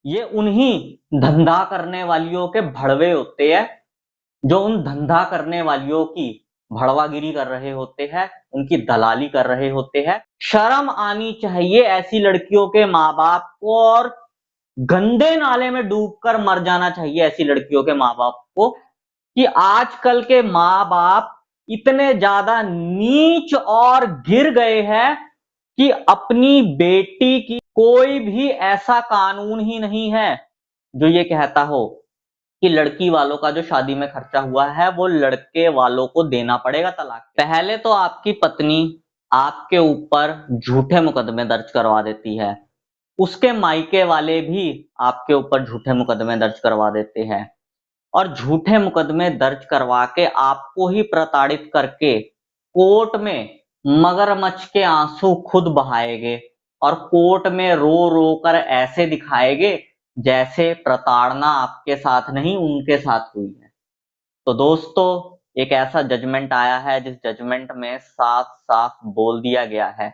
ये उन्हीं धंधा करने वालियों के भड़वे होते हैं, जो उन धंधा करने वालियों की भड़वागिरी कर रहे होते हैं, उनकी दलाली कर रहे होते हैं। शर्म आनी चाहिए ऐसी लड़कियों के माँ बाप को, और गंदे नाले में डूबकर मर जाना चाहिए ऐसी लड़कियों के माँ बाप को, कि आजकल के माँ बाप इतने ज्यादा नीच और गिर गए हैं कि अपनी बेटी की कोई भी ऐसा कानून ही नहीं है जो ये कहता हो कि लड़की वालों का जो शादी में खर्चा हुआ है वो लड़के वालों को देना पड़ेगा तलाक के। पहले तो आपकी पत्नी आपके ऊपर झूठे मुकदमे दर्ज करवा देती है, उसके मायके वाले भी आपके ऊपर झूठे मुकदमे दर्ज करवा देते हैं, और झूठे मुकदमे दर्ज करवा के आपको ही प्रताड़ित करके कोर्ट में मगरमच्छ के आंसू खुद बहाएंगे, और कोर्ट में रो रो कर ऐसे दिखाएंगे जैसे प्रताड़ना आपके साथ नहीं उनके साथ हुई है। तो दोस्तों, एक ऐसा जजमेंट आया है जिस जजमेंट में साफ साफ बोल दिया गया है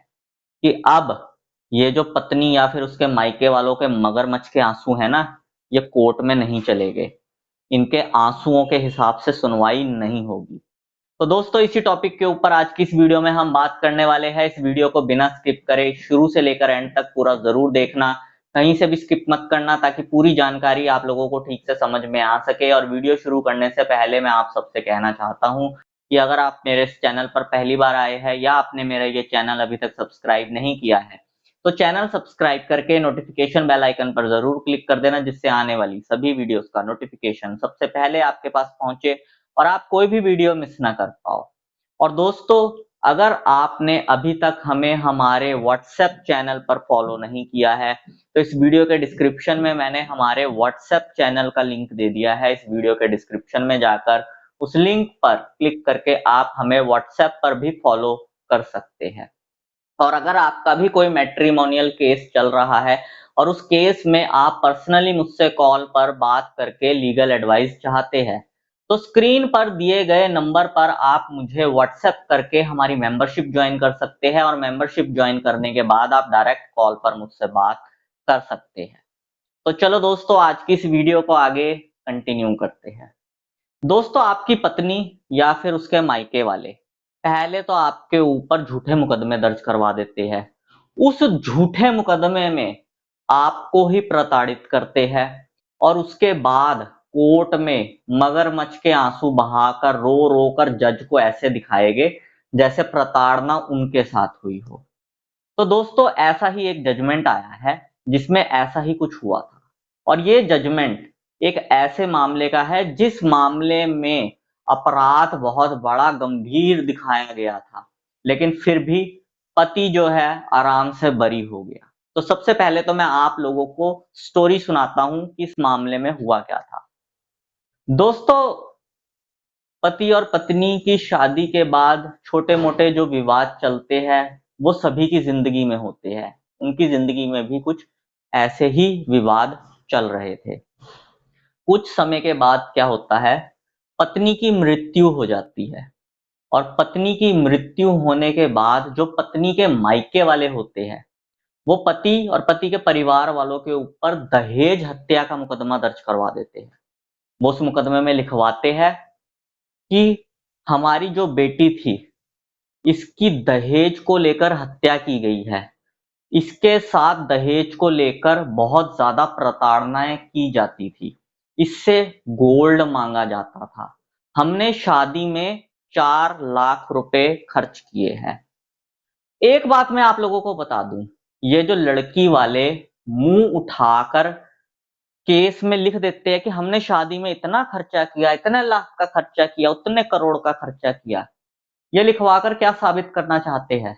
कि अब ये जो पत्नी या फिर उसके मायके वालों के मगरमच्छ के आंसू है ना, ये कोर्ट में नहीं चलेंगे, इनके आंसुओं के हिसाब से सुनवाई नहीं होगी। तो दोस्तों, इसी टॉपिक के ऊपर आज की इस वीडियो में हम बात करने वाले हैं। इस वीडियो को बिना स्किप करे शुरू से लेकर एंड तक पूरा जरूर देखना, कहीं से भी स्किप मत करना, ताकि पूरी जानकारी आप लोगों को ठीक से समझ में आ सके। और वीडियो शुरू करने से पहले मैं आप सबसे कहना चाहता हूं कि अगर आप मेरे इस चैनल पर पहली बार आए हैं या आपने मेरा ये चैनल अभी तक सब्सक्राइब नहीं किया है, तो चैनल सब्सक्राइब करके नोटिफिकेशन बेल आइकन पर जरूर क्लिक कर देना, जिससे आने वाली सभी वीडियोस का नोटिफिकेशन सबसे पहले आपके पास पहुंचे और आप कोई भी वीडियो मिस ना कर पाओ। और दोस्तों, अगर आपने अभी तक हमें हमारे व्हाट्सएप चैनल पर फॉलो नहीं किया है, तो इस वीडियो के डिस्क्रिप्शन में मैंने हमारे व्हाट्सएप चैनल का लिंक दे दिया है। इस वीडियो के डिस्क्रिप्शन में जाकर उस लिंक पर क्लिक करके आप हमें व्हाट्सएप पर भी फॉलो कर सकते हैं। और अगर आपका भी कोई मैट्रिमोनियल केस चल रहा है और उस केस में आप पर्सनली मुझसे कॉल पर बात करके लीगल एडवाइस चाहते हैं, तो स्क्रीन पर दिए गए नंबर पर आप मुझे व्हाट्सएप करके हमारी मेंबरशिप ज्वाइन कर सकते हैं, और मेंबरशिप ज्वाइन करने के बाद आप डायरेक्ट कॉल पर मुझसे बात कर सकते हैं। तो चलो दोस्तों, आज की इस वीडियो को आगे कंटिन्यू करते हैं। दोस्तों, आपकी पत्नी या फिर उसके मायके वाले पहले तो आपके ऊपर झूठे मुकदमे दर्ज करवा देते हैं। उस झूठे मुकदमे में आपको ही प्रताड़ित करते हैं, और उसके बाद कोर्ट में मगरमच्छ के आंसू बहाकर रो रो कर जज को ऐसे दिखाएंगे जैसे प्रताड़ना उनके साथ हुई हो। तो दोस्तों, ऐसा ही एक जजमेंट आया है जिसमें ऐसा ही कुछ हुआ था, और ये जजमेंट एक ऐसे मामले का है जिस मामले में अपराध बहुत बड़ा गंभीर दिखाया गया था, लेकिन फिर भी पति जो है आराम से बरी हो गया। तो सबसे पहले तो मैं आप लोगों को स्टोरी सुनाता हूं कि इस मामले में हुआ क्या था। दोस्तों, पति और पत्नी की शादी के बाद छोटे मोटे जो विवाद चलते हैं वो सभी की जिंदगी में होते हैं। उनकी जिंदगी में भी कुछ ऐसे ही विवाद चल रहे थे। कुछ समय के बाद क्या होता है, पत्नी की मृत्यु हो जाती है, और पत्नी की मृत्यु होने के बाद जो पत्नी के मायके वाले होते हैं, वो पति और पति के परिवार वालों के ऊपर दहेज हत्या का मुकदमा दर्ज करवा देते हैं। वो उस मुकदमे में लिखवाते हैं कि हमारी जो बेटी थी, इसकी दहेज को लेकर हत्या की गई है, इसके साथ दहेज को लेकर बहुत ज्यादा प्रताड़नाएं की जाती थी, इससे गोल्ड मांगा जाता था, हमने शादी में 4 लाख रुपए खर्च किए हैं। एक बात मैं आप लोगों को बता दूं, ये जो लड़की वाले मुंह उठाकर केस में लिख देते हैं कि हमने शादी में इतना खर्चा किया, इतने लाख का खर्चा किया, उतने करोड़ का खर्चा किया, ये लिखवाकर क्या साबित करना चाहते हैं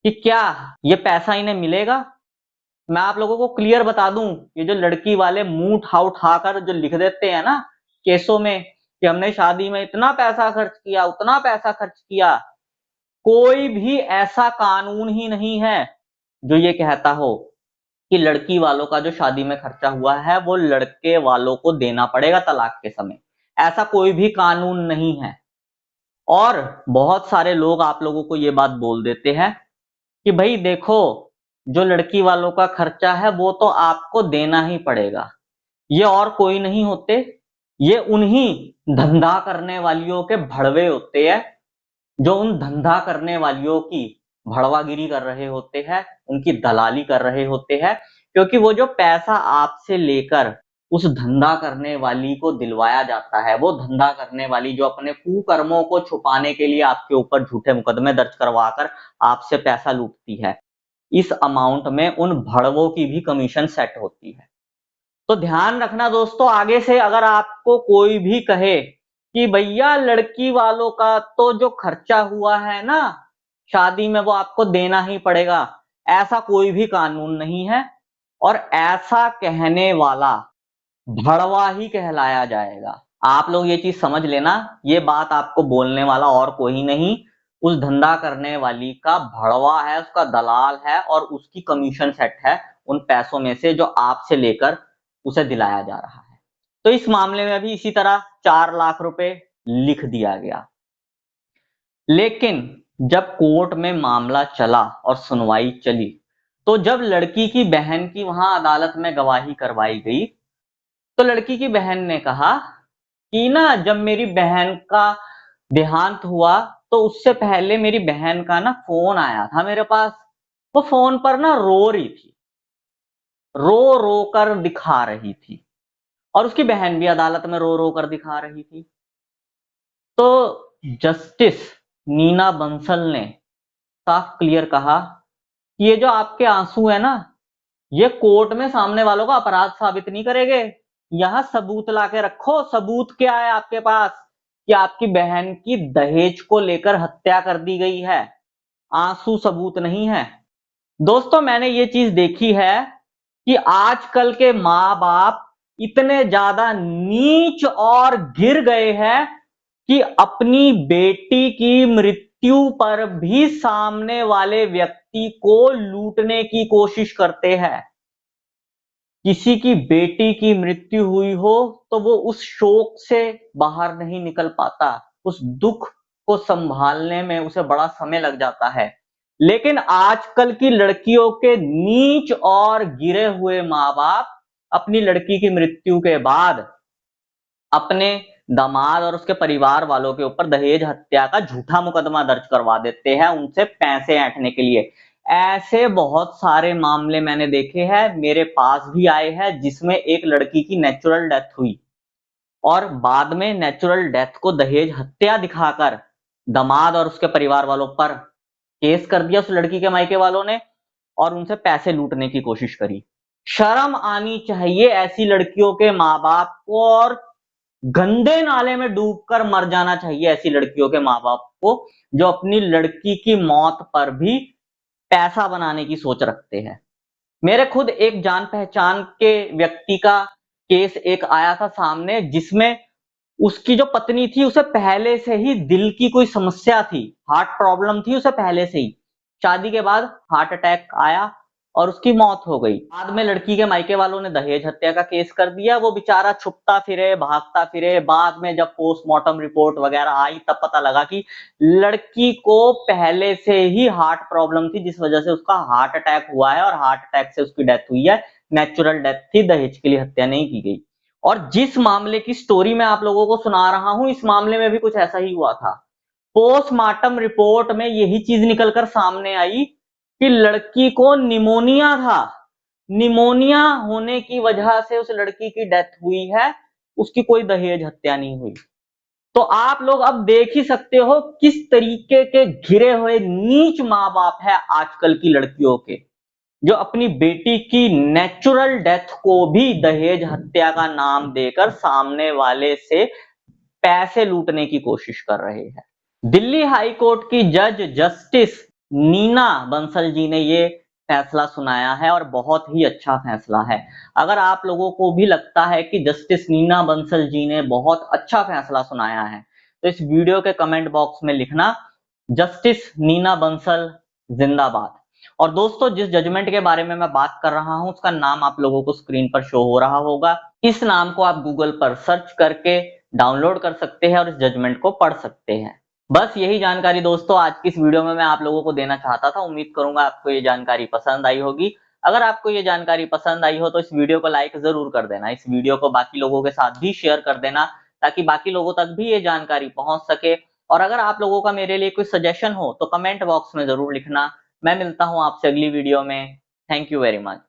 कि क्या ये पैसा इन्हें मिलेगा? मैं आप लोगों को क्लियर बता दूं, ये जो लड़की वाले मुंह उठा उठाकर जो लिख देते हैं ना केसों में कि हमने शादी में इतना पैसा खर्च किया, उतना पैसा खर्च किया, कोई भी ऐसा कानून ही नहीं है जो ये कहता हो कि लड़की वालों का जो शादी में खर्चा हुआ है वो लड़के वालों को देना पड़ेगा तलाक के समय। ऐसा कोई भी कानून नहीं है। और बहुत सारे लोग आप लोगों को ये बात बोल देते हैं कि भाई देखो, जो लड़की वालों का खर्चा है वो तो आपको देना ही पड़ेगा। ये और कोई नहीं होते, ये उन्हीं धंधा करने वालियों के भड़वे होते हैं, जो उन धंधा करने वालियों की भड़वागिरी कर रहे होते हैं, उनकी दलाली कर रहे होते हैं, क्योंकि वो जो पैसा आपसे लेकर उस धंधा करने वाली को दिलवाया जाता है, वो धंधा करने वाली जो अपने कुकर्मों को छुपाने के लिए आपके ऊपर झूठे मुकदमे दर्ज करवाकर आपसे पैसा लूटती है, इस अमाउंट में उन भड़वों की भी कमीशन सेट होती है। तो ध्यान रखना दोस्तों, आगे से अगर आपको कोई भी कहे कि भैया लड़की वालों का तो जो खर्चा हुआ है ना शादी में वो आपको देना ही पड़ेगा, ऐसा कोई भी कानून नहीं है और ऐसा कहने वाला भड़वा ही कहलाया जाएगा। आप लोग ये चीज समझ लेना, ये बात आपको बोलने वाला और कोई नहीं, उस धंधा करने वाली का भड़वा है, उसका दलाल है और उसकी कमीशन सेट है उन पैसों में से जो आपसे लेकर उसे दिलाया जा रहा है। तो इस मामले में भी इसी तरह 4 लाख रुपए लिख दिया गया। लेकिन जब कोर्ट में मामला चला और सुनवाई चली, तो जब लड़की की बहन की वहां अदालत में गवाही करवाई गई, तो लड़की की बहन ने कहा कि ना जब मेरी बहन का देहांत हुआ तो उससे पहले मेरी बहन का ना फोन आया था मेरे पास, वो फोन पर ना रो रही थी, रो रो कर दिखा रही थी और उसकी बहन भी अदालत में रो रो कर दिखा रही थी। तो जस्टिस नीना बंसल ने साफ क्लियर कहा कि ये जो आपके आंसू है ना, ये कोर्ट में सामने वालों का अपराध साबित नहीं करेंगे। यहां सबूत लाके रखो। सबूत क्या है आपके पास कि आपकी बहन की दहेज को लेकर हत्या कर दी गई है, आंसू सबूत नहीं है। दोस्तों मैंने ये चीज देखी है कि आजकल के माँ बाप इतने ज्यादा नीच और गिर गए हैं कि अपनी बेटी की मृत्यु पर भी सामने वाले व्यक्ति को लूटने की कोशिश करते हैं। किसी की बेटी की मृत्यु हुई हो तो वो उस शोक से बाहर नहीं निकल पाता, उस दुख को संभालने में उसे बड़ा समय लग जाता है। लेकिन आजकल की लड़कियों के नीच और गिरे हुए माँ बाप अपनी लड़की की मृत्यु के बाद अपने दामाद और उसके परिवार वालों के ऊपर दहेज हत्या का झूठा मुकदमा दर्ज करवा देते हैं उनसे पैसे ऐंठने के लिए। ऐसे बहुत सारे मामले मैंने देखे हैं, मेरे पास भी आए हैं, जिसमें एक लड़की की नेचुरल डेथ हुई और बाद में नेचुरल डेथ को दहेज हत्या दिखाकर दामाद और उसके परिवार वालों पर केस कर दिया उस लड़की के मायके वालों ने और उनसे पैसे लूटने की कोशिश करी। शर्म आनी चाहिए ऐसी लड़कियों के माँ बाप को और गंदे नाले में डूबकर मर जाना चाहिए ऐसी लड़कियों के माँ बाप को जो अपनी लड़की की मौत पर भी पैसा बनाने की सोच रखते हैं। मेरे खुद एक जान पहचान के व्यक्ति का केस एक आया था सामने, जिसमें उसकी जो पत्नी थी उसे पहले से ही दिल की कोई समस्या थी, हार्ट प्रॉब्लम थी उसे पहले से ही। शादी के बाद हार्ट अटैक आया और उसकी मौत हो गई। बाद में लड़की के मायके वालों ने दहेज हत्या का केस कर दिया, वो बेचारा छुपता फिरे, भागता फिरे। बाद में जब पोस्टमार्टम रिपोर्ट वगैरह आई तब पता लगा कि लड़की को पहले से ही हार्ट प्रॉब्लम थी, जिस वजह से उसका हार्ट अटैक हुआ है और हार्ट अटैक से उसकी डेथ हुई है। नेचुरल डेथ थी, दहेज के लिए हत्या नहीं की गई। और जिस मामले की स्टोरी मैं आप लोगों को सुना रहा हूं, इस मामले में भी कुछ ऐसा ही हुआ था। पोस्टमार्टम रिपोर्ट में यही चीज निकलकर सामने आई कि लड़की को निमोनिया था, निमोनिया होने की वजह से उस लड़की की डेथ हुई है, उसकी कोई दहेज हत्या नहीं हुई। तो आप लोग अब देख ही सकते हो किस तरीके के घिरे हुए नीच माँ बाप है आजकल की लड़कियों के, जो अपनी बेटी की नेचुरल डेथ को भी दहेज हत्या का नाम देकर सामने वाले से पैसे लूटने की कोशिश कर रहे हैं। दिल्ली हाई कोर्ट की जज जस्टिस नीना बंसल जी ने ये फैसला सुनाया है और बहुत ही अच्छा फैसला है। अगर आप लोगों को भी लगता है कि जस्टिस नीना बंसल जी ने बहुत अच्छा फैसला सुनाया है, तो इस वीडियो के कमेंट बॉक्स में लिखना जस्टिस नीना बंसल जिंदाबाद। और दोस्तों जिस जजमेंट के बारे में मैं बात कर रहा हूं उसका नाम आप लोगों को स्क्रीन पर शो हो रहा होगा। इस नाम को आप गूगल पर सर्च करके डाउनलोड कर सकते हैं और इस जजमेंट को पढ़ सकते हैं। बस यही जानकारी दोस्तों आज की इस वीडियो में मैं आप लोगों को देना चाहता था। उम्मीद करूंगा आपको ये जानकारी पसंद आई होगी। अगर आपको ये जानकारी पसंद आई हो तो इस वीडियो को लाइक ज़रूर कर देना। इस वीडियो को बाकी लोगों के साथ भी शेयर कर देना ताकि बाकी लोगों तक भी ये जानकारी पहुँच सके। और अगर आप लोगों का मेरे लिए कोई सजेशन हो तो कमेंट बॉक्स में ज़रूर लिखना। मैं मिलता हूँ आपसे अगली वीडियो में। Thank you very much.